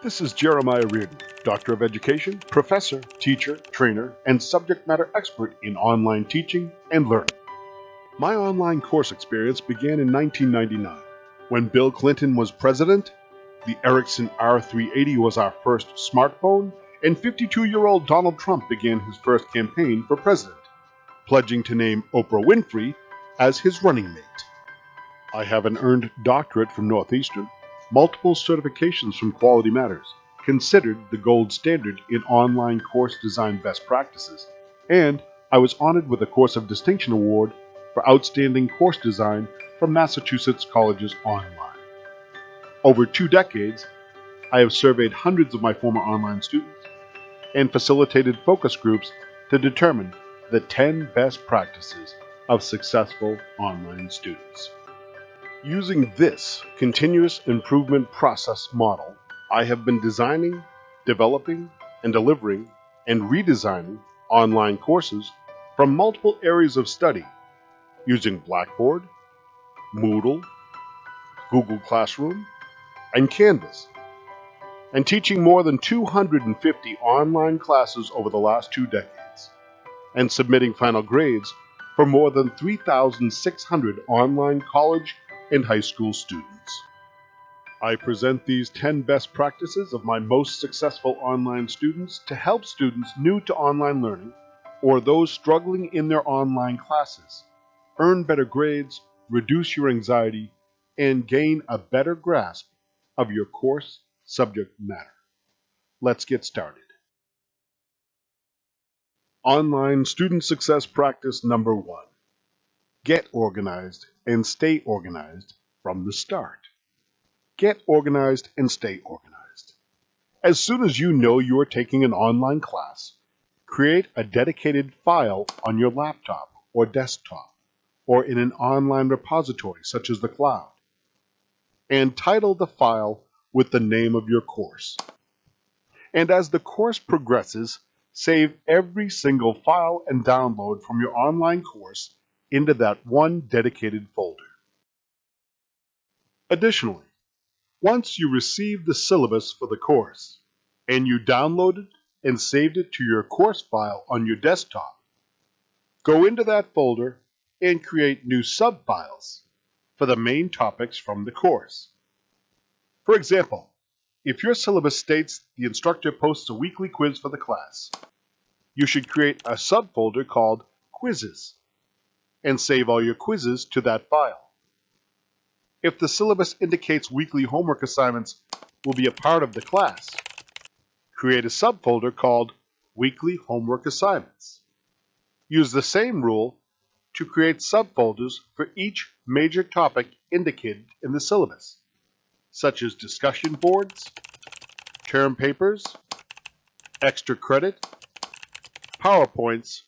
This is Jeremiah Reardon, Doctor of Education, Professor, Teacher, Trainer, and Subject Matter Expert in online teaching and learning. My online course experience began in 1999. When Bill Clinton was president, the Ericsson R380 was our first smartphone, and 52-year-old Donald Trump began his first campaign for president, pledging to name Oprah Winfrey as his running mate. I have an earned doctorate from Northeastern, multiple certifications from Quality Matters, considered the gold standard in online course design best practices, and I was honored with a Course of Distinction Award for Outstanding Course Design from Massachusetts Colleges Online. Over 2 decades, I have surveyed hundreds of my former online students and facilitated focus groups to determine the 10 best practices of successful online students. Using this continuous improvement process model, I have been designing, developing, and delivering and redesigning online courses from multiple areas of study using Blackboard, Moodle, Google Classroom, and Canvas, and teaching more than 250 online classes over the last 2 decades, and submitting final grades for more than 3,600 online college and high school students. I present these 10 best practices of my most successful online students to help students new to online learning or those struggling in their online classes earn better grades, reduce your anxiety, and gain a better grasp of your course subject matter. Let's get started. Online student success practice number 1. Get organized and stay organized from the start. Get organized and stay organized. As soon as you know you are taking an online class, create a dedicated file on your laptop or desktop or in an online repository such as the cloud, and title the file with the name of your course. And as the course progresses, save every single file and download from your online course into that one dedicated folder. Additionally, once you receive the syllabus for the course and you downloaded and saved it to your course file on your desktop, go into that folder and create new subfiles for the main topics from the course. For example, if your syllabus states the instructor posts a weekly quiz for the class, you should create a subfolder called Quizzes and save all your quizzes to that file. If the syllabus indicates weekly homework assignments will be a part of the class, create a subfolder called Weekly Homework Assignments. Use the same rule to create subfolders for each major topic indicated in the syllabus, such as discussion boards, term papers, extra credit, PowerPoints,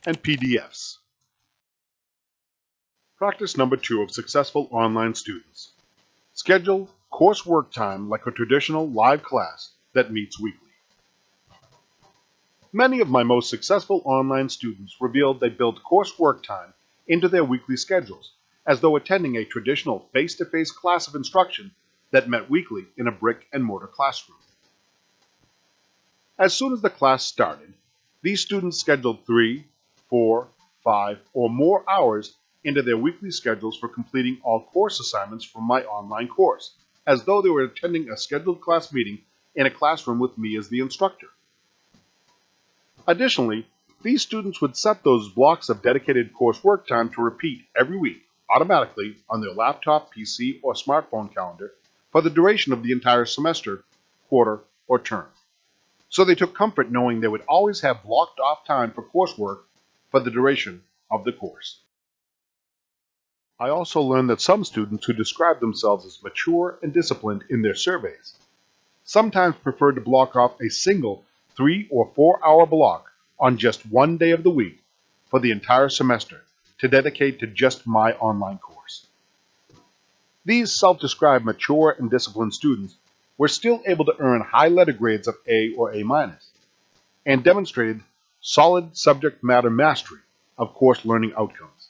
and PDFs. Practice number 2 of successful online students. Schedule course work time like a traditional live class that meets weekly. Many of my most successful online students revealed they built course work time into their weekly schedules, as though attending a traditional face-to-face class of instruction that met weekly in a brick-and-mortar classroom. As soon as the class started, these students scheduled 3, 4, 5, or more hours into their weekly schedules for completing all course assignments from my online course, as though they were attending a scheduled class meeting in a classroom with me as the instructor. Additionally, these students would set those blocks of dedicated course work time to repeat every week automatically on their laptop, PC, or smartphone calendar for the duration of the entire semester, quarter, or term. So they took comfort knowing they would always have blocked off time for coursework for the duration of the course. I also learned that some students who describe themselves as mature and disciplined in their surveys sometimes preferred to block off a single 3 or 4 hour block on just one day of the week for the entire semester to dedicate to just my online course. These self-described mature and disciplined students were still able to earn high letter grades of A or A- and demonstrated solid subject matter mastery of course learning outcomes.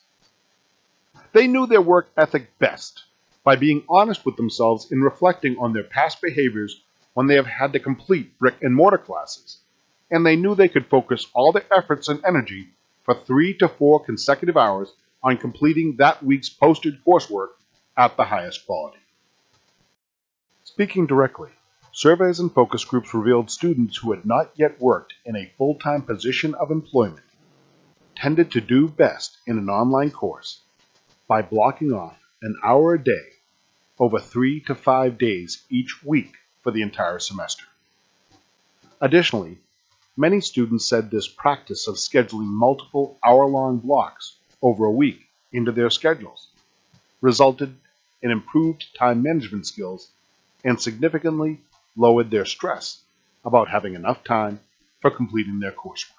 They knew their work ethic best by being honest with themselves in reflecting on their past behaviors when they have had to complete brick and mortar classes, and they knew they could focus all their efforts and energy for 3 to 4 consecutive hours on completing that week's posted coursework at the highest quality. Speaking directly, surveys and focus groups revealed students who had not yet worked in a full-time position of employment tended to do best in an online course by blocking off an hour a day over 3 to 5 days each week for the entire semester. Additionally, many students said this practice of scheduling multiple hour-long blocks over a week into their schedules resulted in improved time management skills and significantly lowered their stress about having enough time for completing their coursework.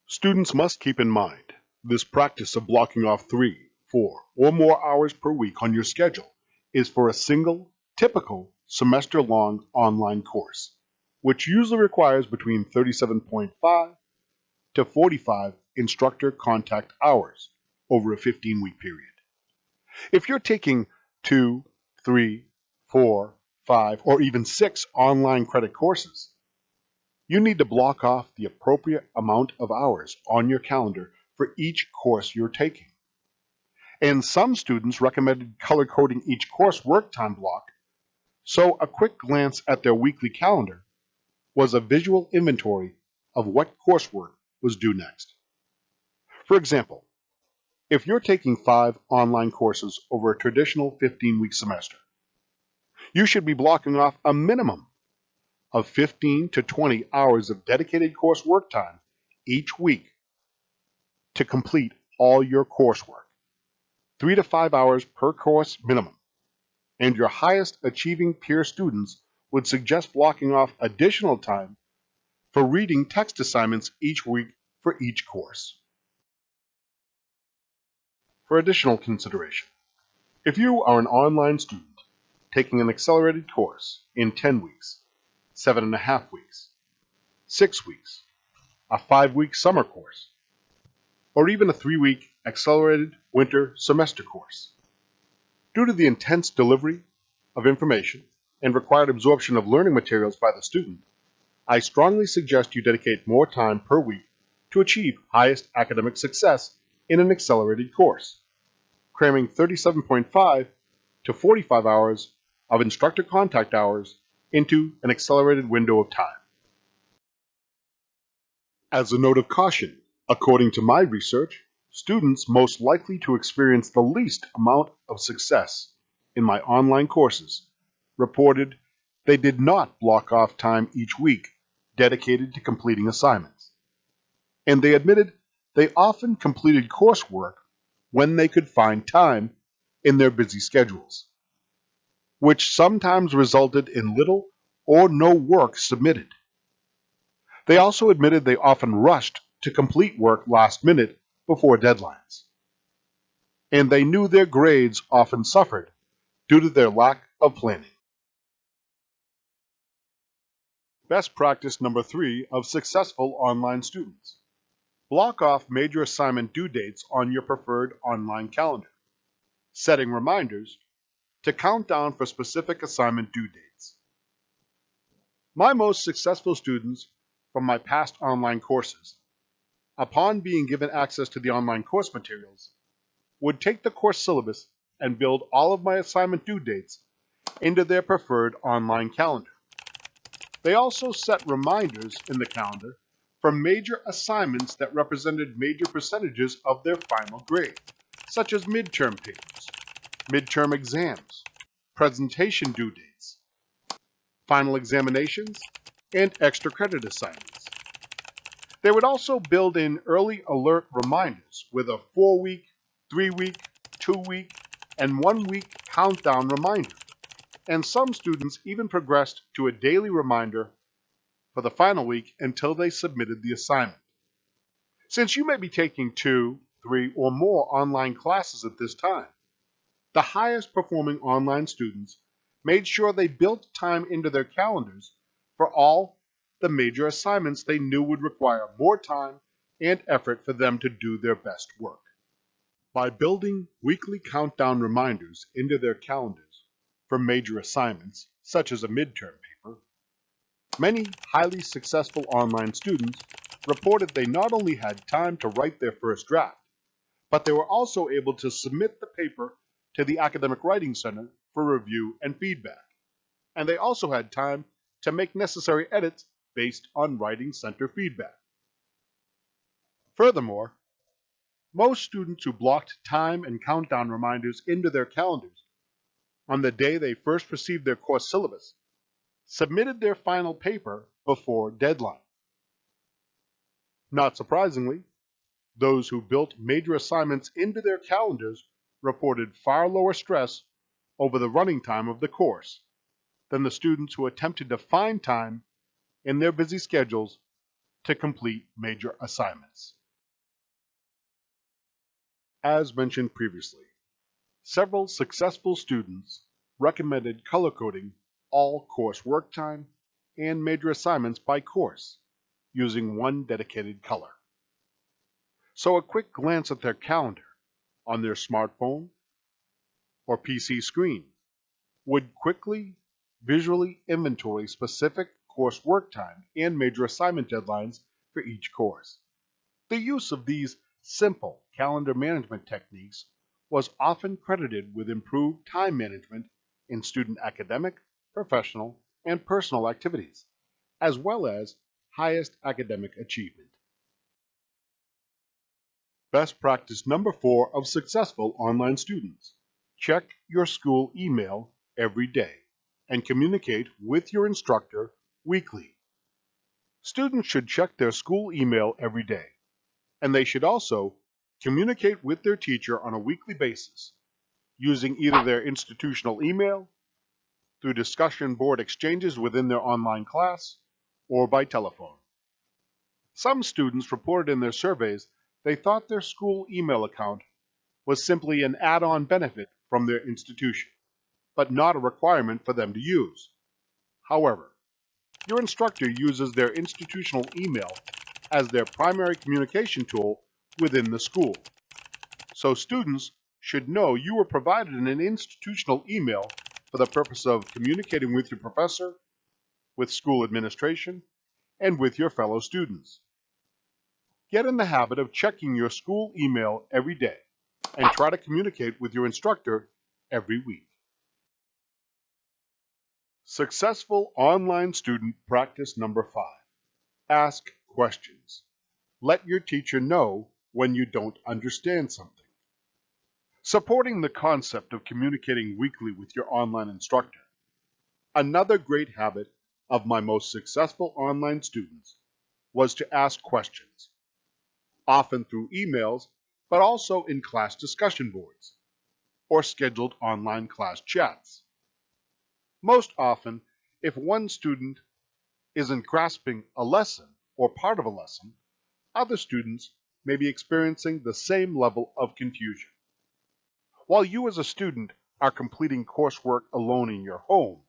Students must keep in mind this practice of blocking off 3, 4, or more hours per week on your schedule is for a single, typical semester-long online course, which usually requires between 37.5 to 45 instructor contact hours over a 15-week period. If you're taking 2, 3, 4, 5, or even 6 online credit courses, you need to block off the appropriate amount of hours on your calendar for each course you're taking. And some students recommended color coding each course work time block, so a quick glance at their weekly calendar was a visual inventory of what coursework was due next. For example, if you're taking 5 online courses over a traditional 15-week semester, you should be blocking off a minimum of 15 to 20 hours of dedicated course work time each week to complete all your coursework, 3 to 5 hours per course minimum. And your highest achieving peer students would suggest blocking off additional time for reading text assignments each week for each course. For additional consideration, if you are an online student taking an accelerated course in 10 weeks, 7.5 weeks, 6 weeks, a 5-week summer course, or even a 3-week accelerated winter semester course, due to the intense delivery of information and required absorption of learning materials by the student, I strongly suggest you dedicate more time per week to achieve highest academic success in an accelerated course, cramming 37.5 to 45 hours of instructor contact hours into an accelerated window of time. As a note of caution, according to my research, students most likely to experience the least amount of success in my online courses reported they did not block off time each week dedicated to completing assignments, and they admitted they often completed coursework when they could find time in their busy schedules, which sometimes resulted in little or no work submitted. They also admitted they often rushed to complete work last minute before deadlines, and they knew their grades often suffered due to their lack of planning. Best practice number 3 of successful online students. Block off major assignment due dates on your preferred online calendar, setting reminders to count down for specific assignment due dates. My most successful students from my past online courses, upon being given access to the online course materials, would take the course syllabus and build all of my assignment due dates into their preferred online calendar. They also set reminders in the calendar for major assignments that represented major percentages of their final grade, such as midterm papers, midterm exams, presentation due dates, final examinations, and extra credit assignments. They would also build in early alert reminders with a 4-week, 3-week, 2-week, and 1-week countdown reminder, and some students even progressed to a daily reminder for the final week until they submitted the assignment. Since you may be taking 2, 3, or more online classes at this time, the highest performing online students made sure they built time into their calendars for all the major assignments they knew would require more time and effort for them to do their best work. By building weekly countdown reminders into their calendars for major assignments, such as a midterm paper, many highly successful online students reported they not only had time to write their first draft, but they were also able to submit the paper to the Academic Writing Center for review and feedback. And they also had time to make necessary edits based on Writing Center feedback. Furthermore, most students who blocked time and countdown reminders into their calendars on the day they first received their course syllabus submitted their final paper before deadline. Not surprisingly, those who built major assignments into their calendars reported far lower stress over the running time of the course than the students who attempted to find time in their busy schedules to complete major assignments. As mentioned previously, several successful students recommended color coding all course work time and major assignments by course using one dedicated color. So a quick glance at their calendar on their smartphone or PC screen would quickly visually inventory specific course work time and major assignment deadlines for each course. The use of these simple calendar management techniques was often credited with improved time management in student academic, professional, and personal activities, as well as highest academic achievement. Best practice number 4 of successful online students. Check your school email every day and communicate with your instructor weekly. Students should check their school email every day, and they should also communicate with their teacher on a weekly basis using either their institutional email, through discussion board exchanges within their online class, or by telephone. Some students reported in their surveys they thought their school email account was simply an add-on benefit from their institution, but not a requirement for them to use. However, your instructor uses their institutional email as their primary communication tool within the school. So students should know you were provided an institutional email for the purpose of communicating with your professor, with school administration, and with your fellow students. Get in the habit of checking your school email every day and try to communicate with your instructor every week. Successful online student practice number 5. Ask questions. Let your teacher know when you don't understand something. Supporting the concept of communicating weekly with your online instructor. Another great habit of my most successful online students was to ask questions, often through emails, but also in class discussion boards or scheduled online class chats. Most often, if one student isn't grasping a lesson or part of a lesson, other students may be experiencing the same level of confusion. While you as a student are completing coursework alone in your home,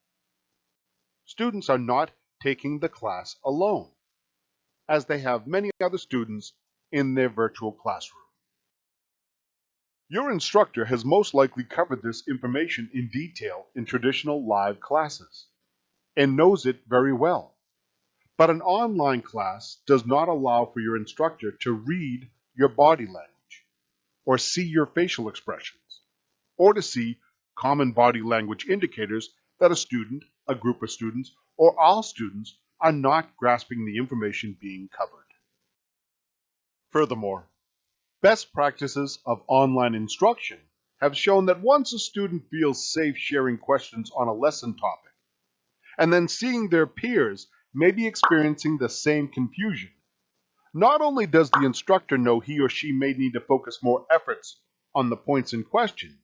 students are not taking the class alone, as they have many other students in their virtual classroom. Your instructor has most likely covered this information in detail in traditional live classes and knows it very well. But an online class does not allow for your instructor to read your body language or see your facial expressions or to see common body language indicators that a student, a group of students, or all students are not grasping the information being covered. Furthermore, best practices of online instruction have shown that once a student feels safe sharing questions on a lesson topic, and then seeing their peers may be experiencing the same confusion, not only does the instructor know he or she may need to focus more efforts on the points in question,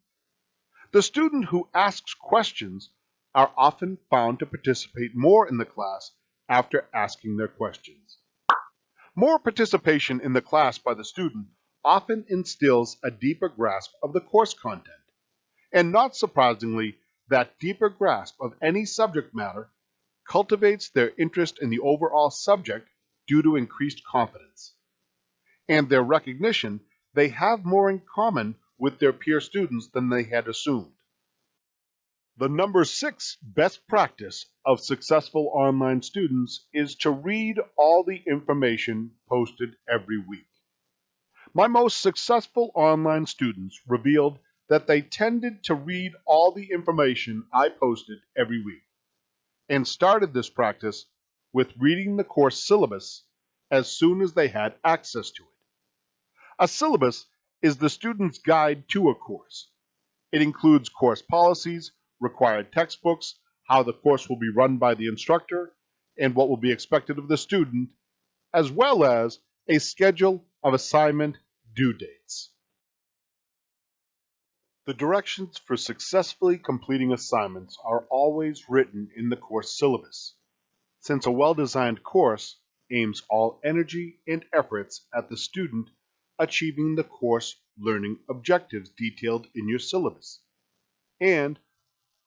the student who asks questions are often found to participate more in the class after asking their questions. More participation in the class by the student often instills a deeper grasp of the course content, and not surprisingly, that deeper grasp of any subject matter cultivates their interest in the overall subject due to increased confidence, and their recognition they have more in common with their peer students than they had assumed. The number 6 best practice of successful online students is to read all the information posted every week. My most successful online students revealed that they tended to read all the information I posted every week and started this practice with reading the course syllabus as soon as they had access to it. A syllabus is the student's guide to a course. It includes course policies, required textbooks, how the course will be run by the instructor, and what will be expected of the student, as well as a schedule of assignment due dates. The directions for successfully completing assignments are always written in the course syllabus, since a well-designed course aims all energy and efforts at the student achieving the course learning objectives detailed in your syllabus. And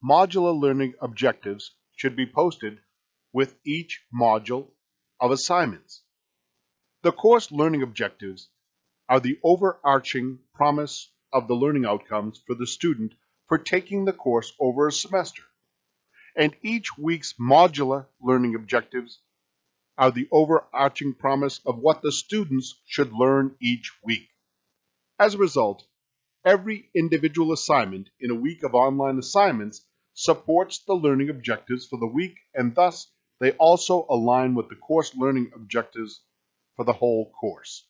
modular learning objectives should be posted with each module of assignments. The course learning objectives are the overarching promise of the learning outcomes for the student for taking the course over a semester. And each week's modular learning objectives are the overarching promise of what the students should learn each week. As a result, every individual assignment in a week of online assignments supports the learning objectives for the week, and thus they also align with the course learning objectives for the whole course.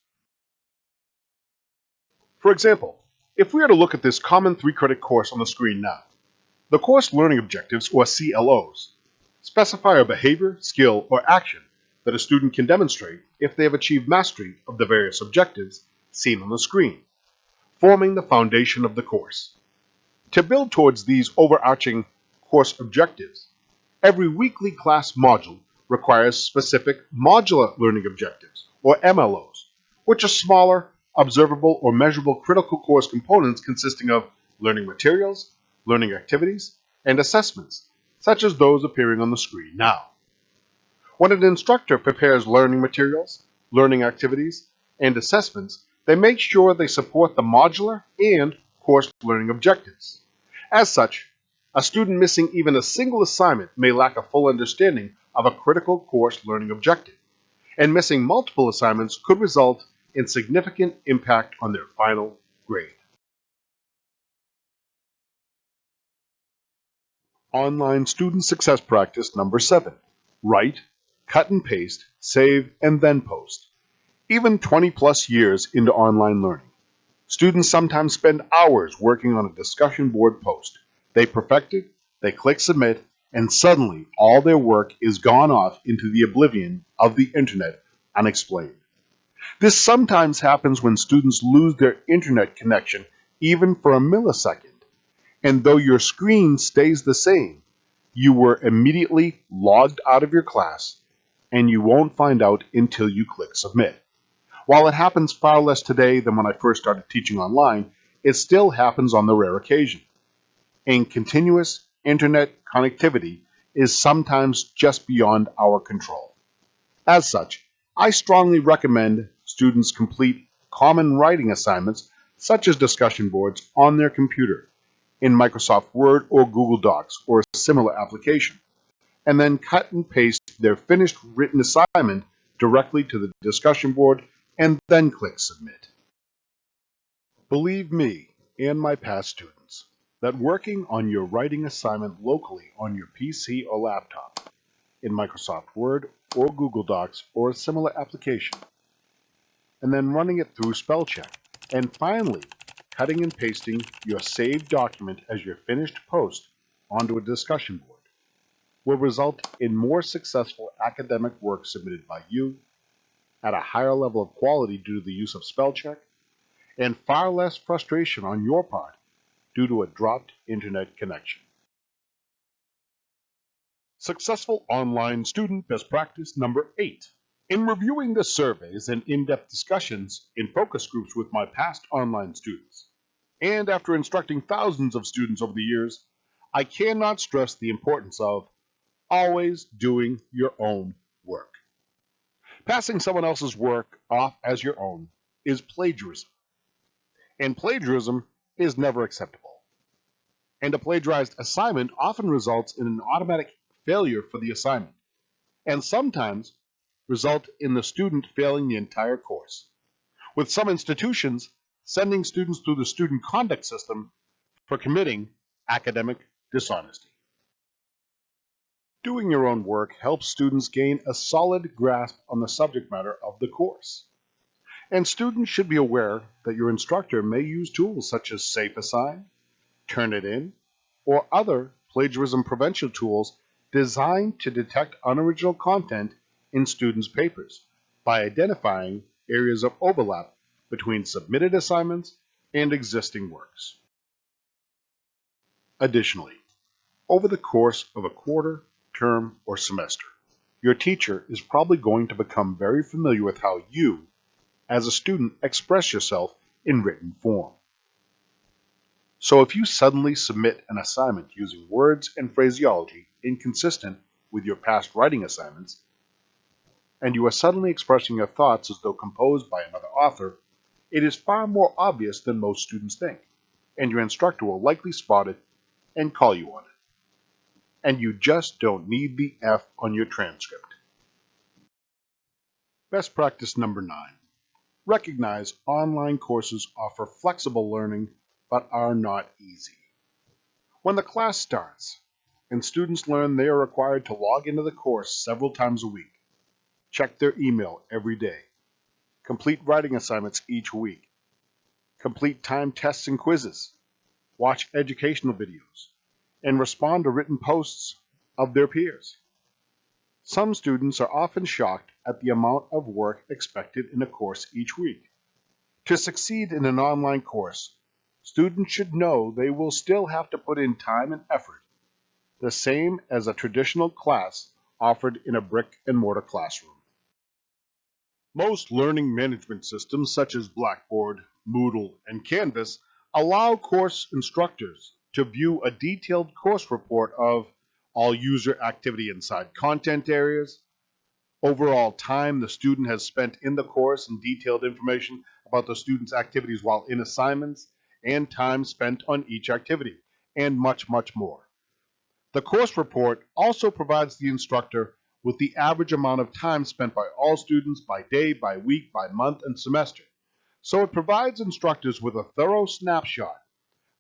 For example, if we are to look at this common 3-credit course on the screen now, the course learning objectives, or CLOs, specify a behavior, skill, or action that a student can demonstrate if they have achieved mastery of the various objectives seen on the screen, forming the foundation of the course. To build towards these overarching course objectives, every weekly class module requires specific modular learning objectives, or MLOs, which are smaller, observable, or measurable critical course components consisting of learning materials, learning activities, and assessments, such as those appearing on the screen now. When an instructor prepares learning materials, learning activities, and assessments, they make sure they support the modular and course learning objectives. As such, a student missing even a single assignment may lack a full understanding of a critical course learning objective, and missing multiple assignments could result in significant impact on their final grade. Online Student Success Practice number 7. Write, cut and paste, save, and then post. Even 20 plus years into online learning, students sometimes spend hours working on a discussion board post. They perfect it, they click submit, and suddenly all their work is gone off into the oblivion of the internet unexplained. This sometimes happens when students lose their internet connection even for a millisecond, and though your screen stays the same, you were immediately logged out of your class, and you won't find out until you click submit. While it happens far less today than when I first started teaching online, it still happens on the rare occasion. And continuous internet connectivity is sometimes just beyond our control. As such, I strongly recommend students complete common writing assignments such as discussion boards on their computer in Microsoft Word or Google Docs or a similar application, and then cut and paste their finished written assignment directly to the discussion board and then click submit. Believe me and my past students that working on your writing assignment locally on your PC or laptop in Microsoft Word or Google Docs or a similar application, and then running it through spell check, and finally cutting and pasting your saved document as your finished post onto a discussion board will result in more successful academic work submitted by you at a higher level of quality due to the use of spell check, and far less frustration on your part due to a dropped internet connection. Successful online student best practice number 8. In reviewing the surveys and in-depth discussions in focus groups with my past online students, and after instructing thousands of students over the years, I cannot stress the importance of always doing your own work. Passing someone else's work off as your own is plagiarism, and plagiarism is never acceptable. And a plagiarized assignment often results in an automatic failure for the assignment, and sometimes result in the student failing the entire course, with some institutions sending students through the student conduct system for committing academic dishonesty. Doing your own work helps students gain a solid grasp on the subject matter of the course. And students should be aware that your instructor may use tools such as Safe Assign, Turnitin, or other plagiarism prevention tools designed to detect unoriginal content in students' papers by identifying areas of overlap between submitted assignments and existing works. Additionally, over the course of a quarter, term, or semester, your teacher is probably going to become very familiar with how you, as a student, express yourself in written form. So if you suddenly submit an assignment using words and phraseology inconsistent with your past writing assignments, and you are suddenly expressing your thoughts as though composed by another author, it is far more obvious than most students think, and your instructor will likely spot it and call you on it. And you just don't need the F on your transcript. Best practice number 9. Recognize online courses offer flexible learning but are not easy. When the class starts and students learn they are required to log into the course several times a week, check their email every day, complete writing assignments each week, complete timed tests and quizzes, watch educational videos, and respond to written posts of their peers. Some students are often shocked at the amount of work expected in a course each week. To succeed in an online course, students should know they will still have to put in time and effort, the same as a traditional class offered in a brick and mortar classroom. Most learning management systems such as Blackboard, Moodle, and Canvas allow course instructors to view a detailed course report of all user activity inside content areas, overall time the student has spent in the course, and detailed information about the student's activities while in assignments, and time spent on each activity, and much, much more. The course report also provides the instructor with the average amount of time spent by all students by day, by week, by month, and semester. So it provides instructors with a thorough snapshot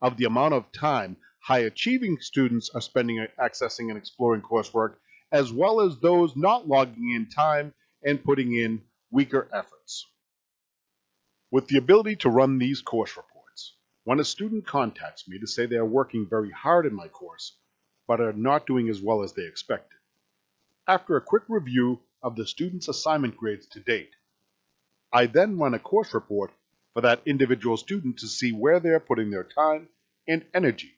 of the amount of time high-achieving students are spending accessing and exploring coursework, as well as those not logging in time and putting in weaker efforts. With the ability to run these course reports, when a student contacts me to say they are working very hard in my course, but are not doing as well as they expected, after a quick review of the student's assignment grades to date, I then run a course report for that individual student to see where they are putting their time and energy.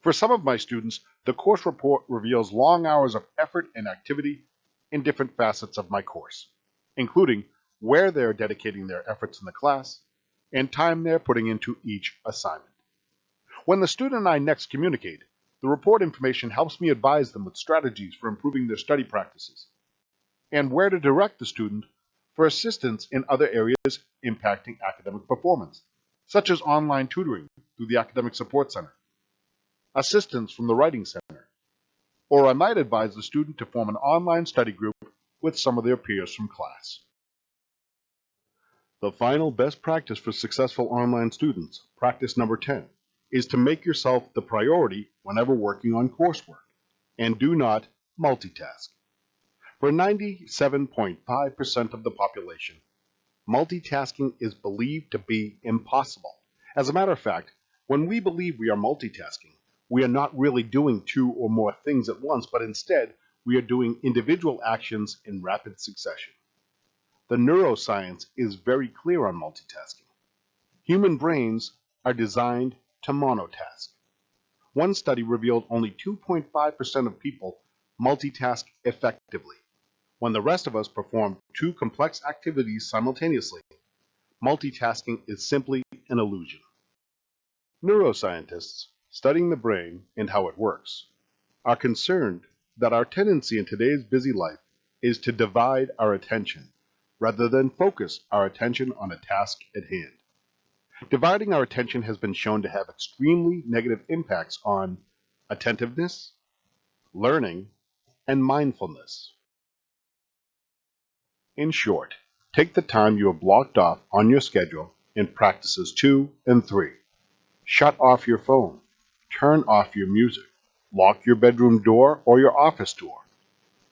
For some of my students, the course report reveals long hours of effort and activity in different facets of my course, including where they are dedicating their efforts in the class and time they are putting into each assignment. When the student and I next communicate, the report information helps me advise them with strategies for improving their study practices and where to direct the student for assistance in other areas impacting academic performance, such as online tutoring through the Academic Support Center, assistance from the Writing Center, or I might advise the student to form an online study group with some of their peers from class. The final best practice for successful online students, practice number 10, is to make yourself the priority whenever working on coursework, and do not multitask. For 97.5% of the population, multitasking is believed to be impossible. As a matter of fact, when we believe we are multitasking, we are not really doing two or more things at once, but instead we are doing individual actions in rapid succession. The neuroscience is very clear on multitasking. Human brains are designed to monotask. One study revealed only 2.5% of people multitask effectively. When the rest of us perform two complex activities simultaneously, multitasking is simply an illusion. Neuroscientists, studying the brain and how it works, are concerned that our tendency in today's busy life is to divide our attention rather than focus our attention on a task at hand. Dividing our attention has been shown to have extremely negative impacts on attentiveness, learning, and mindfulness. In short, take the time you have blocked off on your schedule in practices 2 and 3. Shut off your phone, turn off your music, lock your bedroom door or your office door,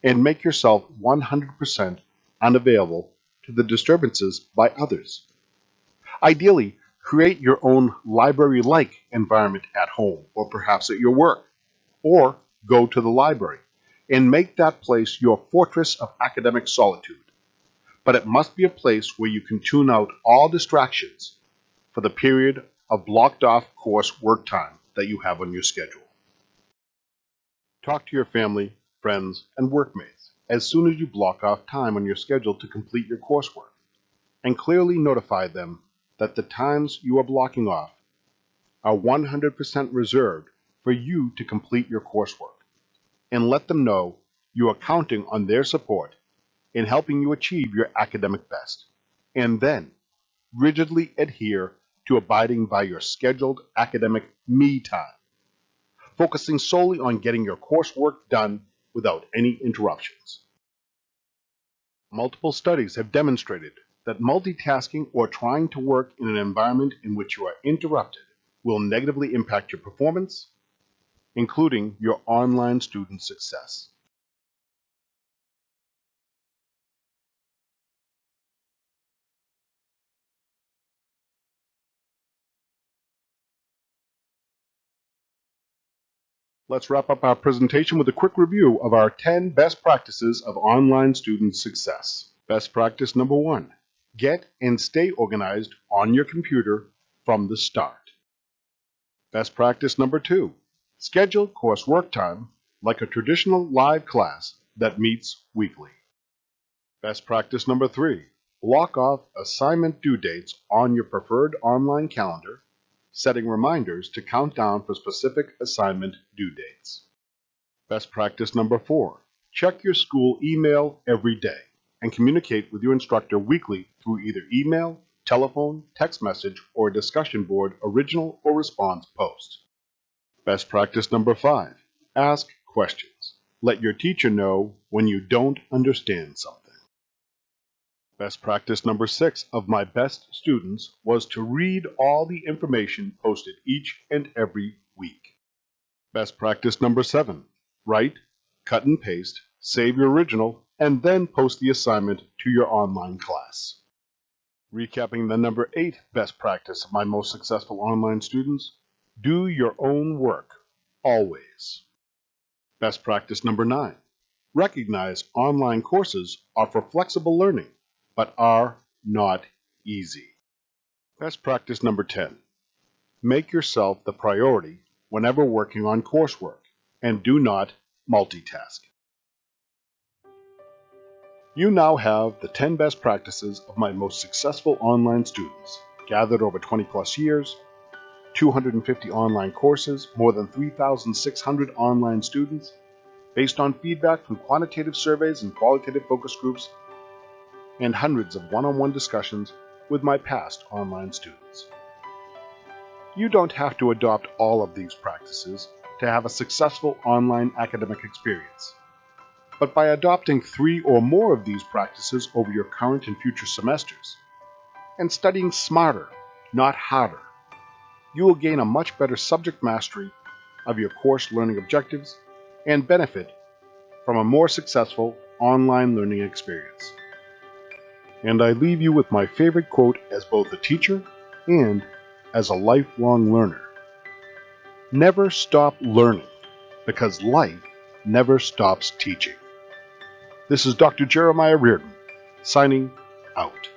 and make yourself 100% unavailable to the disturbances by others. Ideally, create your own library-like environment at home or perhaps at your work, or go to the library and make that place your fortress of academic solitude. But it must be a place where you can tune out all distractions for the period of blocked off course work time that you have on your schedule. Talk to your family, friends, and workmates as soon as you block off time on your schedule to complete your coursework, and clearly notify them that the times you are blocking off are 100% reserved for you to complete your coursework, and let them know you are counting on their support in helping you achieve your academic best, and then rigidly adhere to abiding by your scheduled academic me time, focusing solely on getting your coursework done without any interruptions. Multiple studies have demonstrated that multitasking or trying to work in an environment in which you are interrupted will negatively impact your performance, including your online student success. Let's wrap up our presentation with a quick review of our 10 best practices of online student success. Best practice number 1, get and stay organized on your computer from the start. Best practice number 2, schedule course work time like a traditional live class that meets weekly. Best practice number 3, block off assignment due dates on your preferred online calendar, setting reminders to count down for specific assignment due dates. Best practice number 4, check your school email every day and communicate with your instructor weekly through either email, telephone, text message, or discussion board original or response post. Best practice number 5, ask questions. Let your teacher know when you don't understand something. Best practice number 6 of my best students was to read all the information posted each and every week. Best practice number 7, write, cut and paste, save your original, and then post the assignment to your online class. Recapping the number 8 best practice of my most successful online students, do your own work, always. Best practice number 9, recognize online courses offer flexible learning, but are not easy. Best practice number 10, make yourself the priority whenever working on coursework, and do not multitask. You now have the 10 best practices of my most successful online students, gathered over 20 plus years, 250 online courses, more than 3,600 online students, based on feedback from quantitative surveys and qualitative focus groups, and hundreds of one-on-one discussions with my past online students. You don't have to adopt all of these practices to have a successful online academic experience. But by adopting 3 or more of these practices over your current and future semesters, and studying smarter, not harder, you will gain a much better subject mastery of your course learning objectives and benefit from a more successful online learning experience. And I leave you with my favorite quote as both a teacher and as a lifelong learner. Never stop learning, because life never stops teaching. This is Dr. Jeremiah Reardon, signing out.